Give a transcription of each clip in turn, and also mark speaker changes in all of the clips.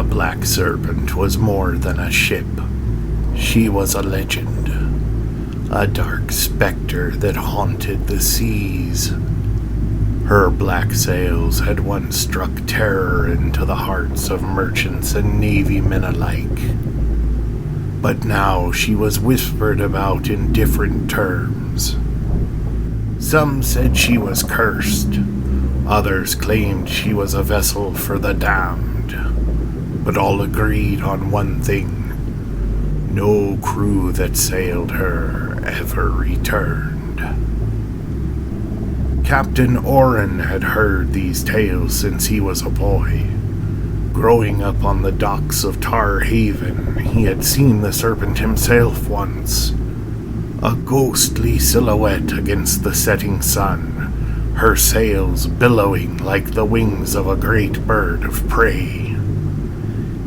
Speaker 1: The Black Serpent was more than a ship. She was a legend, a dark specter that haunted the seas. Her black sails had once struck terror into the hearts of merchants and navy men alike. But now she was whispered about in different terms. Some said she was cursed, others claimed she was a vessel for the damned, but all agreed on one thing: no crew that sailed her ever returned. Captain Oren had heard these tales since he was a boy. Growing up on the docks of Tar Haven, he had seen the serpent himself once. A ghostly silhouette against the setting sun, her sails billowing like the wings of a great bird of prey.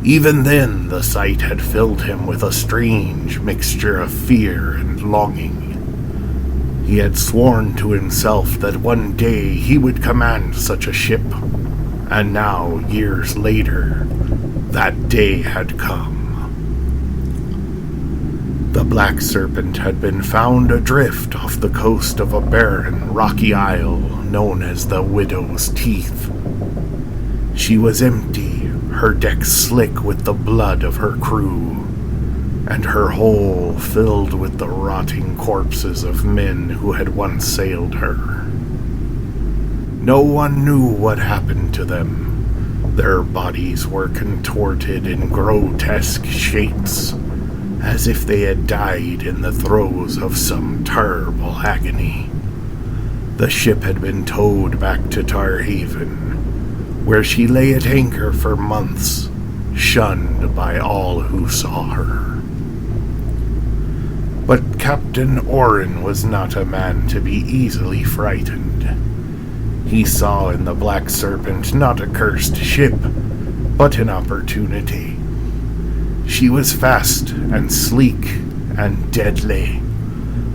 Speaker 1: Even then, the sight had filled him with a strange mixture of fear and longing. He had sworn to himself that one day he would command such a ship, and now, years later, that day had come. The Black Serpent had been found adrift off the coast of a barren, rocky isle known as the Widow's Teeth. She was empty, her deck slick with the blood of her crew, and her hull filled with the rotting corpses of men who had once sailed her. No one knew what happened to them. Their bodies were contorted in grotesque shapes, as if they had died in the throes of some terrible agony. The ship had been towed back to Tar Haven, where she lay at anchor for months, shunned by all who saw her. But Captain Oren was not a man to be easily frightened. He saw in the Black Serpent not a cursed ship, but an opportunity. She was fast and sleek and deadly,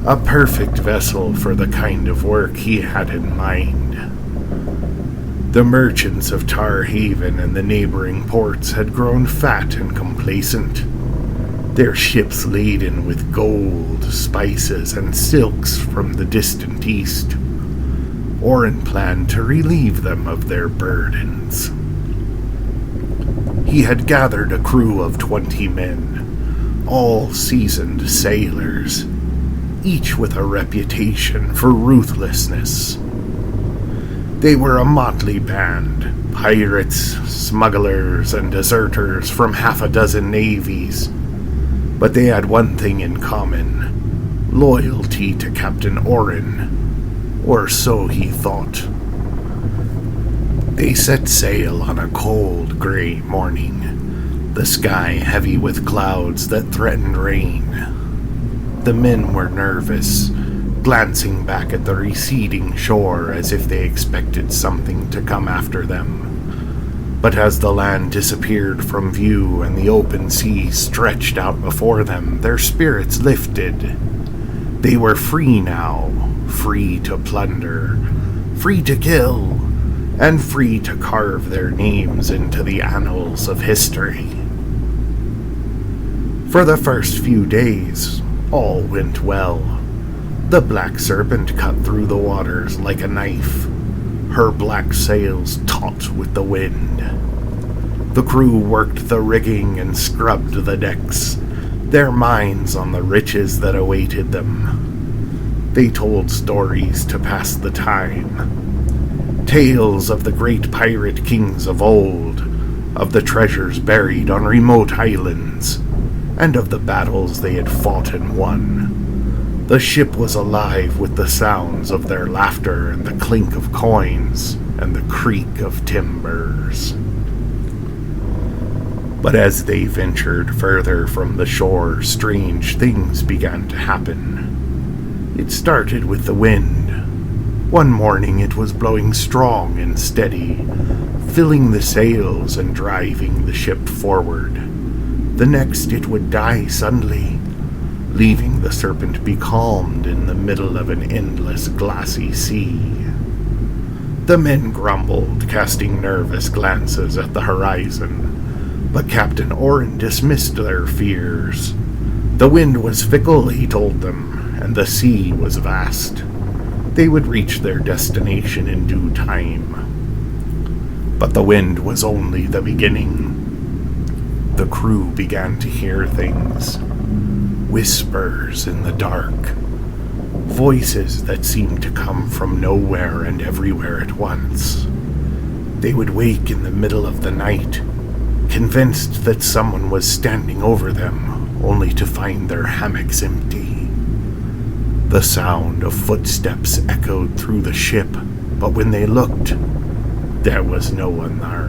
Speaker 1: a perfect vessel for the kind of work he had in mind. The merchants of Tar Haven and the neighboring ports had grown fat and complacent, their ships laden with gold, spices, and silks from the distant east. Oren planned to relieve them of their burdens. He had gathered a crew of 20 men, all seasoned sailors, each with a reputation for ruthlessness. They were a motley band, pirates, smugglers, and deserters from half a dozen navies. But they had one thing in common: loyalty to Captain Oren, or so he thought. They set sail on a cold, gray morning, the sky heavy with clouds that threatened rain. The men were nervous, glancing back at the receding shore as if they expected something to come after them. But as the land disappeared from view and the open sea stretched out before them, their spirits lifted. They were free now, free to plunder, free to kill, and free to carve their names into the annals of history. For the first few days, all went well. The Black Serpent cut through the waters like a knife, her black sails taut with the wind. The crew worked the rigging and scrubbed the decks, their minds on the riches that awaited them. They told stories to pass the time, tales of the great pirate kings of old, of the treasures buried on remote islands, and of the battles they had fought and won. The ship was alive with the sounds of their laughter and the clink of coins and the creak of timbers. But as they ventured further from the shore, strange things began to happen. It started with the wind. One morning it was blowing strong and steady, filling the sails and driving the ship forward. The next it would die suddenly, leaving the serpent becalmed in the middle of an endless glassy sea. The men grumbled, casting nervous glances at the horizon, But Captain Oren dismissed their fears. The wind was fickle, he told them, and the sea was vast. They would reach their destination in due time. But the wind was only the beginning. The crew began to hear things. Whispers in the dark. Voices that seemed to come from nowhere and everywhere at once. They would wake in the middle of the night, convinced that someone was standing over them, only to find their hammocks empty. The sound of footsteps echoed through the ship, but when they looked, there was no one there.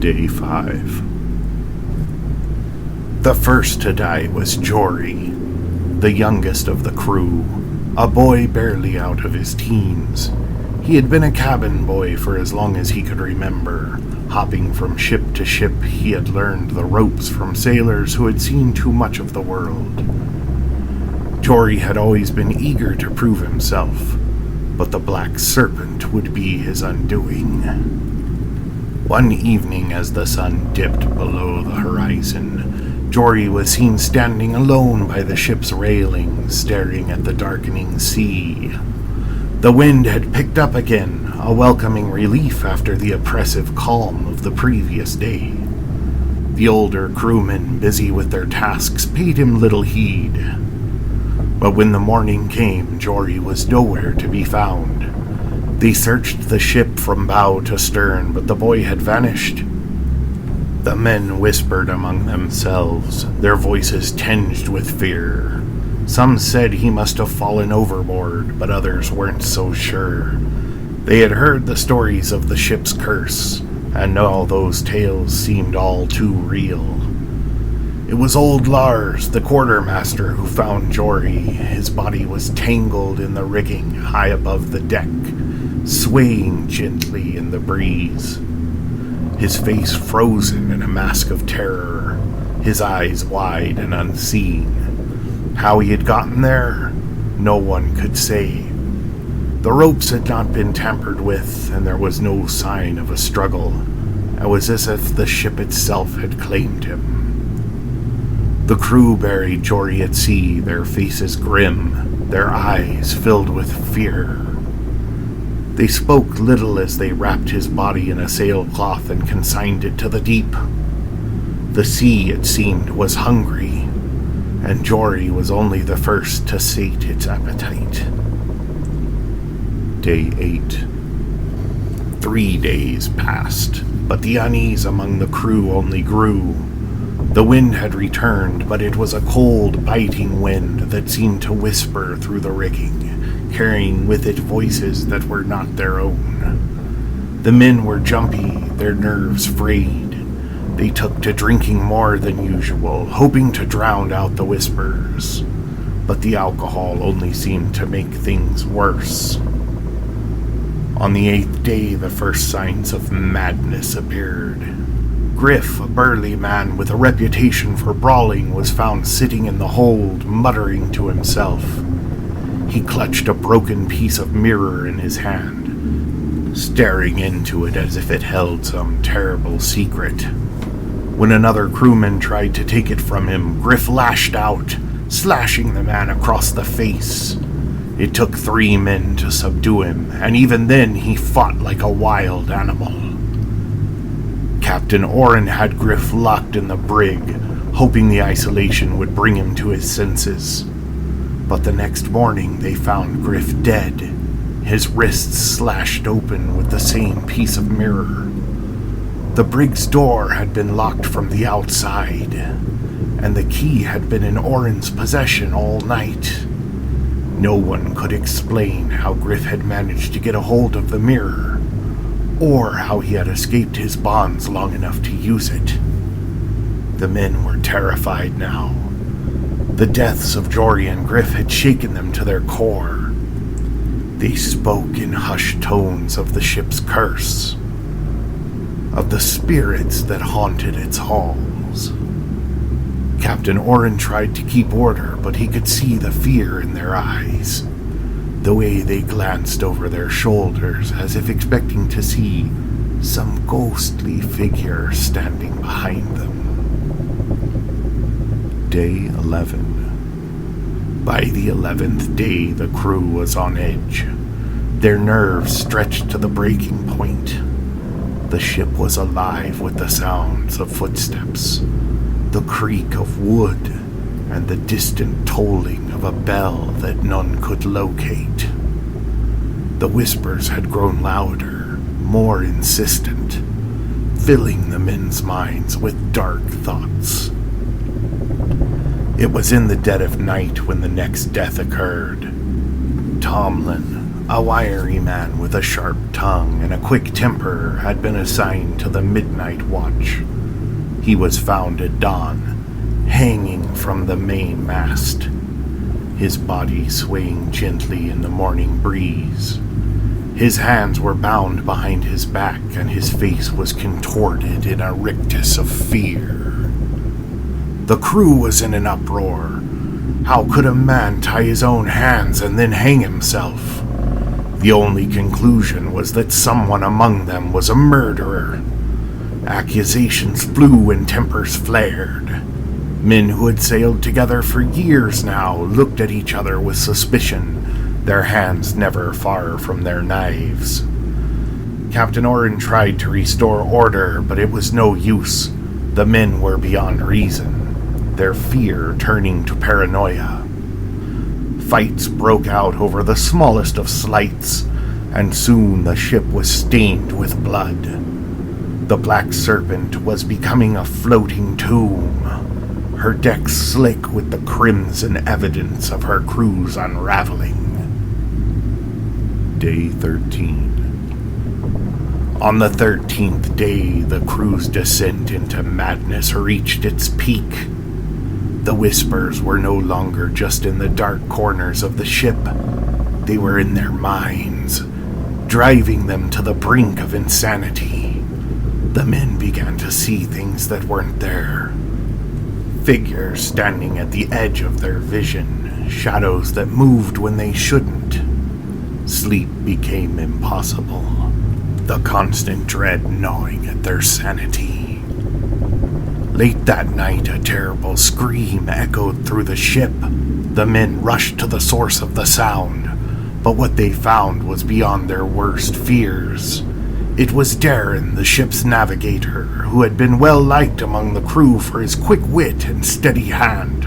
Speaker 1: Day 5. The first to die was Jory, the youngest of the crew, a boy barely out of his teens. He had been a cabin boy for as long as he could remember. Hopping from ship to ship, he had learned the ropes from sailors who had seen too much of the world. Jory had always been eager to prove himself, but the Black Serpent would be his undoing. One evening, as the sun dipped below the horizon, Jory was seen standing alone by the ship's railing, staring at the darkening sea. The wind had picked up again, a welcoming relief after the oppressive calm of the previous day. The older crewmen, busy with their tasks, paid him little heed. But when the morning came, Jory was nowhere to be found. They searched the ship from bow to stern, but the boy had vanished. The men whispered among themselves, their voices tinged with fear. Some said he must have fallen overboard, but others weren't so sure. They had heard the stories of the ship's curse, and all those tales seemed all too real. It was old Lars, the quartermaster, who found Jory. His body was tangled in the rigging high above the deck, swaying gently in the breeze. His face frozen in a mask of terror, his eyes wide and unseeing. How he had gotten there, no one could say. The ropes had not been tampered with, and there was no sign of a struggle. It was as if the ship itself had claimed him. The crew buried Jory at sea, their faces grim, their eyes filled with fear. They spoke little as they wrapped his body in a sailcloth and consigned it to the deep. The sea, it seemed, was hungry, and Jory was only the first to sate its appetite. Day 8. 3 days passed, but the unease among the crew only grew. The wind had returned, but it was a cold, biting wind that seemed to whisper through the rigging, carrying with it voices that were not their own. The men were jumpy, their nerves frayed. They took to drinking more than usual, hoping to drown out the whispers. But the alcohol only seemed to make things worse. On the 8th day, the first signs of madness appeared. Griff, a burly man with a reputation for brawling, was found sitting in the hold, muttering to himself. He clutched a broken piece of mirror in his hand, staring into it as if it held some terrible secret. When another crewman tried to take it from him, Griff lashed out, slashing the man across the face. It took 3 men to subdue him, and even then he fought like a wild animal. Captain Oren had Griff locked in the brig, hoping the isolation would bring him to his senses. But the next morning they found Griff dead, his wrists slashed open with the same piece of mirror. The brig's door had been locked from the outside, and the key had been in Oren's possession all night. No one could explain how Griff had managed to get a hold of the mirror, or how he had escaped his bonds long enough to use it. The men were terrified now. The deaths of Jory and Griff had shaken them to their core. They spoke in hushed tones of the ship's curse, of the spirits that haunted its halls. Captain Oren tried to keep order, but he could see the fear in their eyes, the way they glanced over their shoulders as if expecting to see some ghostly figure standing behind them. Day 11. By the 11th day, the crew was on edge. Their nerves stretched to the breaking point. The ship was alive with the sounds of footsteps, the creak of wood, and the distant tolling of a bell that none could locate. The whispers had grown louder, more insistent, filling the men's minds with dark thoughts. It was in the dead of night when the next death occurred. Tomlin, a wiry man with a sharp tongue and a quick temper, had been assigned to the midnight watch. He was found at dawn, hanging from the main mast, his body swaying gently in the morning breeze. His hands were bound behind his back, and his face was contorted in a rictus of fear. The crew was in an uproar. How could a man tie his own hands and then hang himself? The only conclusion was that someone among them was a murderer. Accusations flew and tempers flared. Men who had sailed together for years now looked at each other with suspicion, their hands never far from their knives. Captain Oren tried to restore order, but it was no use. The men were beyond reason, their fear turning to paranoia. Fights broke out over the smallest of slights, and soon the ship was stained with blood. The Black Serpent was becoming a floating tomb, her decks slick with the crimson evidence of her crew's unraveling. Day 13. On the 13th day, the crew's descent into madness reached its peak. The whispers were no longer just in the dark corners of the ship. They were in their minds, driving them to the brink of insanity. The men began to see things that weren't there. Figures standing at the edge of their vision, shadows that moved when they shouldn't. Sleep became impossible, the constant dread gnawing at their sanity. Late that night, a terrible scream echoed through the ship. The men rushed to the source of the sound, but what they found was beyond their worst fears. It was Darren, the ship's navigator, who had been well liked among the crew for his quick wit and steady hand.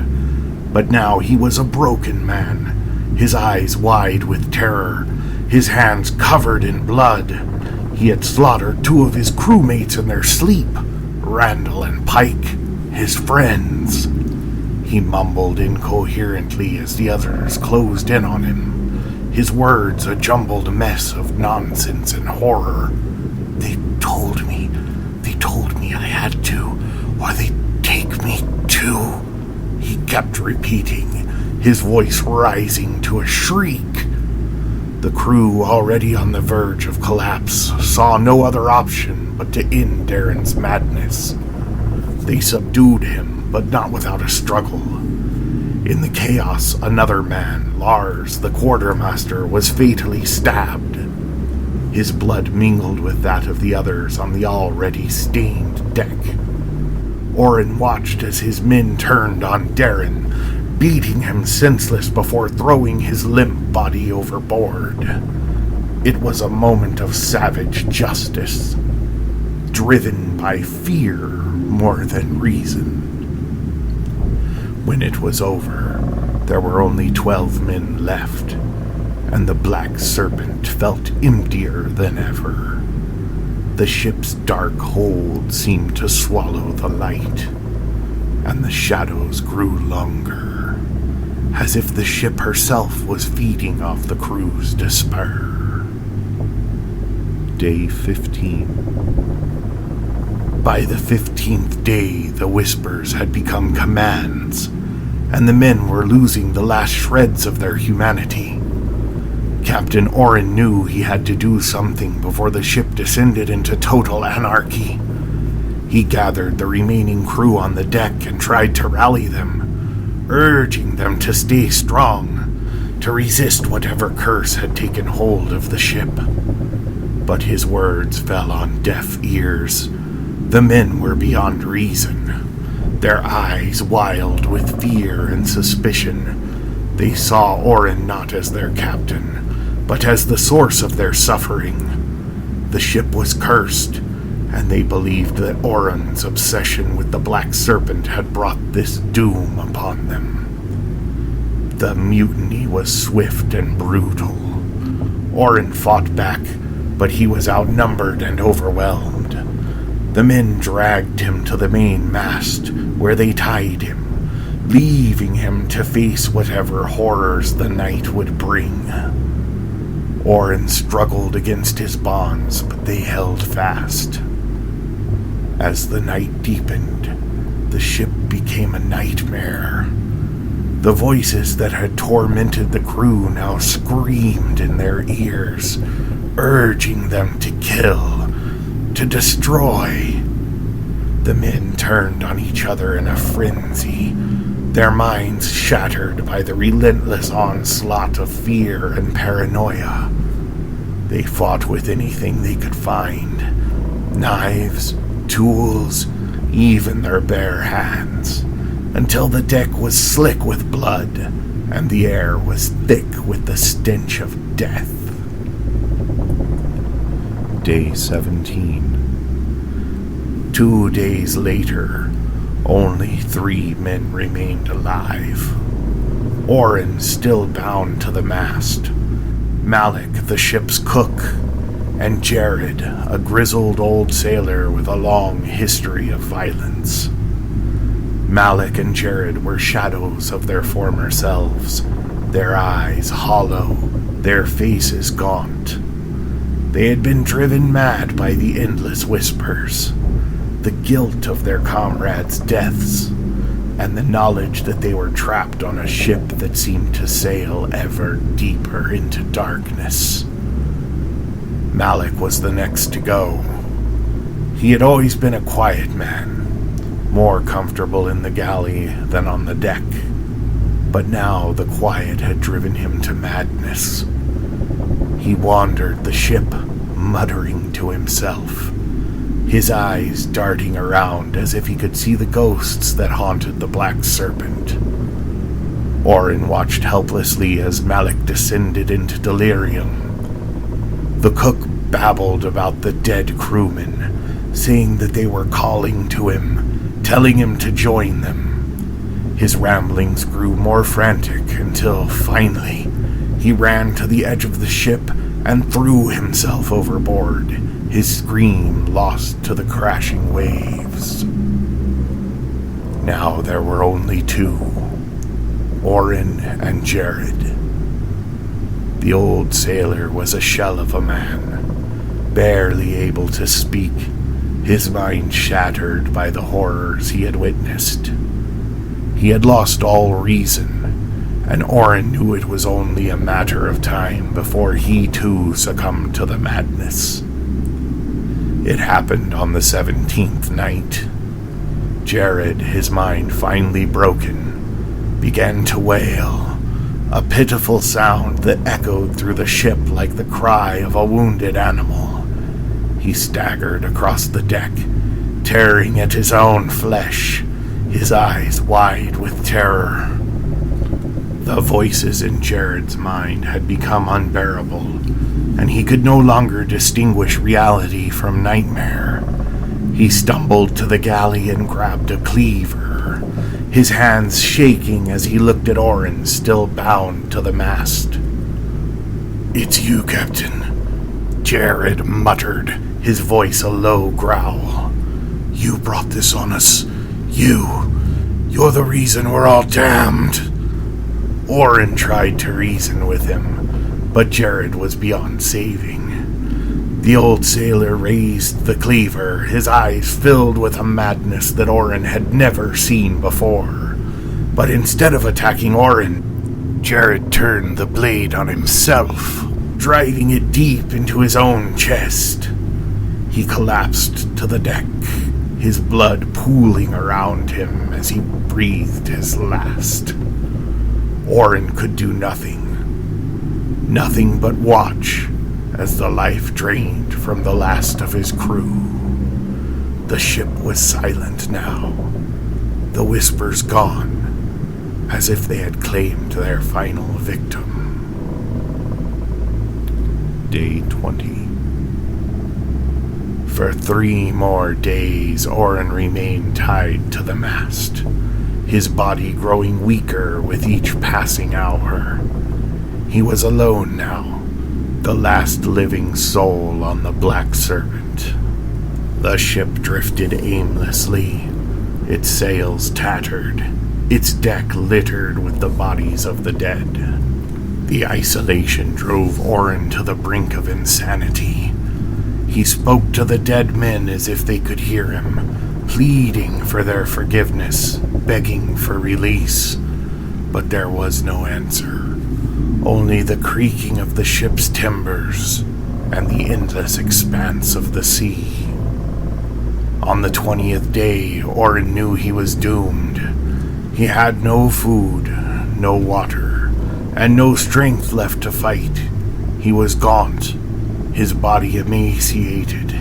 Speaker 1: But now he was a broken man, his eyes wide with terror, his hands covered in blood. He had slaughtered two of his crewmates in their sleep, Randall and Pike, his friends. He mumbled incoherently as the others closed in on him, his words a jumbled mess of nonsense and horror. They told me I had to, or they'd take me too, he kept repeating, his voice rising to a shriek. The crew, already on the verge of collapse, saw no other option but to end Darren's madness. They subdued him, but not without a struggle. In the chaos, another man, Lars, the quartermaster, was fatally stabbed. His blood mingled with that of the others on the already stained deck. Oren watched as his men turned on Darren, beating him senseless before throwing his limp body overboard. It was a moment of savage justice, driven by fear more than reason. When it was over, there were only 12 men left, and the Black Serpent felt emptier than ever. The ship's dark hold seemed to swallow the light, and the shadows grew longer, as if the ship herself was feeding off the crew's despair. Day 15. By the 15th day, the whispers had become commands, and the men were losing the last shreds of their humanity. Captain Oren knew he had to do something before the ship descended into total anarchy. He gathered the remaining crew on the deck and tried to rally them, urging them to stay strong, to resist whatever curse had taken hold of the ship. But his words fell on deaf ears. The men were beyond reason, their eyes wild with fear and suspicion. They saw Oren not as their captain, but as the source of their suffering. The ship was cursed, and they believed that Oren's obsession with the Black Serpent had brought this doom upon them. The mutiny was swift and brutal. Oren fought back, but he was outnumbered and overwhelmed. The men dragged him to the main mast, where they tied him, leaving him to face whatever horrors the night would bring. Oren struggled against his bonds, but they held fast. As the night deepened, the ship became a nightmare. The voices that had tormented the crew now screamed in their ears, urging them to kill, to destroy. The men turned on each other in a frenzy, their minds shattered by the relentless onslaught of fear and paranoia. They fought with anything they could find, knives, tools, even their bare hands, until the deck was slick with blood and the air was thick with the stench of death. Day 17. 2 days later, only 3 men remained alive. Oren still bound to the mast, Malik, the ship's cook, and Jared, a grizzled old sailor with a long history of violence. Malik and Jared were shadows of their former selves, their eyes hollow, their faces gaunt. They had been driven mad by the endless whispers, the guilt of their comrades' deaths, and the knowledge that they were trapped on a ship that seemed to sail ever deeper into darkness. Malik was the next to go. He had always been a quiet man, more comfortable in the galley than on the deck, but now the quiet had driven him to madness. He wandered the ship, muttering to himself, his eyes darting around as if he could see the ghosts that haunted the Black Serpent. Oren watched helplessly as Malik descended into delirium. The cook babbled about the dead crewmen, saying that they were calling to him, telling him to join them. His ramblings grew more frantic until, finally, he ran to the edge of the ship and threw himself overboard, his scream lost to the crashing waves. Now there were only 2, Oren and Jared. The old sailor was a shell of a man, barely able to speak, his mind shattered by the horrors he had witnessed. He had lost all reason, and Oren knew it was only a matter of time before he too succumbed to the madness. It happened on the 17th night. Jared, his mind finally broken, began to wail, a pitiful sound that echoed through the ship like the cry of a wounded animal. He staggered across the deck, tearing at his own flesh, his eyes wide with terror. The voices in Jared's mind had become unbearable, and he could no longer distinguish reality from nightmare. He stumbled to the galley and grabbed a cleaver, his hands shaking as he looked at Oren still bound to the mast. "It's you, Captain," Jared muttered, his voice a low growl. "You brought this on us. You're the reason we're all damned." Oren tried to reason with him, but Jared was beyond saving. The old sailor raised the cleaver, his eyes filled with a madness that Oren had never seen before. But instead of attacking Oren, Jared turned the blade on himself, driving it deep into his own chest. He collapsed to the deck, his blood pooling around him as he breathed his last. Oren could do nothing but watch as the life drained from the last of his crew. The ship was silent now, the whispers gone, as if they had claimed their final victim. Day 20. For 3 more days, Oren remained tied to the mast, his body growing weaker with each passing hour. He was alone now, the last living soul on the Black Serpent. The ship drifted aimlessly, its sails tattered, its deck littered with the bodies of the dead. The isolation drove Oren to the brink of insanity. He spoke to the dead men as if they could hear him, pleading for their forgiveness, begging for release. But there was no answer, only the creaking of the ship's timbers and the endless expanse of the sea. On the 20th day, Oren knew he was doomed. He had no food, no water, and no strength left to fight. He was gaunt, his body emaciated,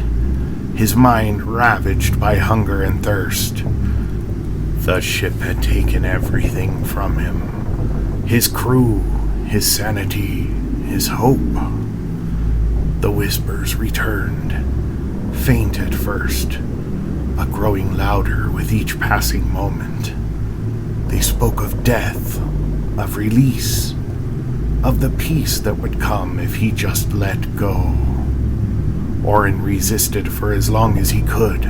Speaker 1: his mind ravaged by hunger and thirst. The ship had taken everything from him, his crew, his sanity, his hope. The whispers returned, faint at first, but growing louder with each passing moment. They spoke of death, of release, of the peace that would come if he just let go. Oren resisted for as long as he could,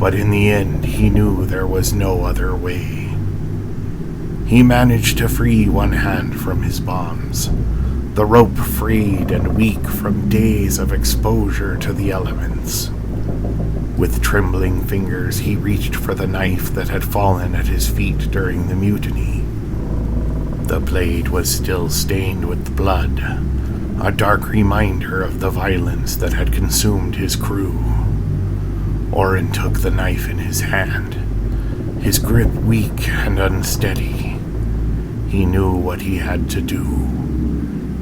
Speaker 1: but in the end he knew there was no other way. He managed to free one hand from his bonds, the rope frayed and weak from days of exposure to the elements. With trembling fingers he reached for the knife that had fallen at his feet during the mutiny. The blade was still stained with blood, a dark reminder of the violence that had consumed his crew. Oren took the knife in his hand, his grip weak and unsteady. He knew what he had to do.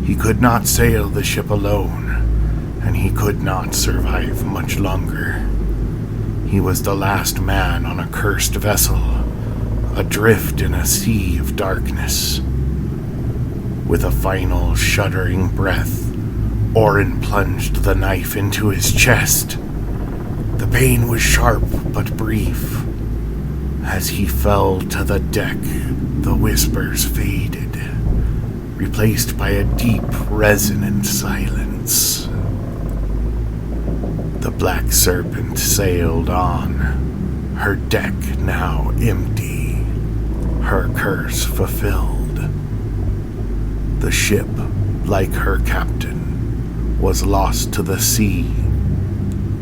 Speaker 1: He could not sail the ship alone, and he could not survive much longer. He was the last man on a cursed vessel, adrift in a sea of darkness. With a final shuddering breath, Oren plunged the knife into his chest. The pain was sharp but brief. As he fell to the deck, the whispers faded, replaced by a deep, resonant silence. The Black Serpent sailed on, her deck now empty, her curse fulfilled. The ship, like her captain, was lost to the sea,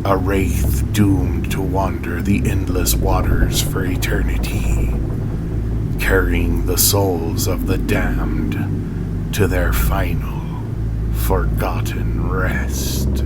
Speaker 1: a wraith doomed to wander the endless waters for eternity, carrying the souls of the damned to their final, forgotten rest.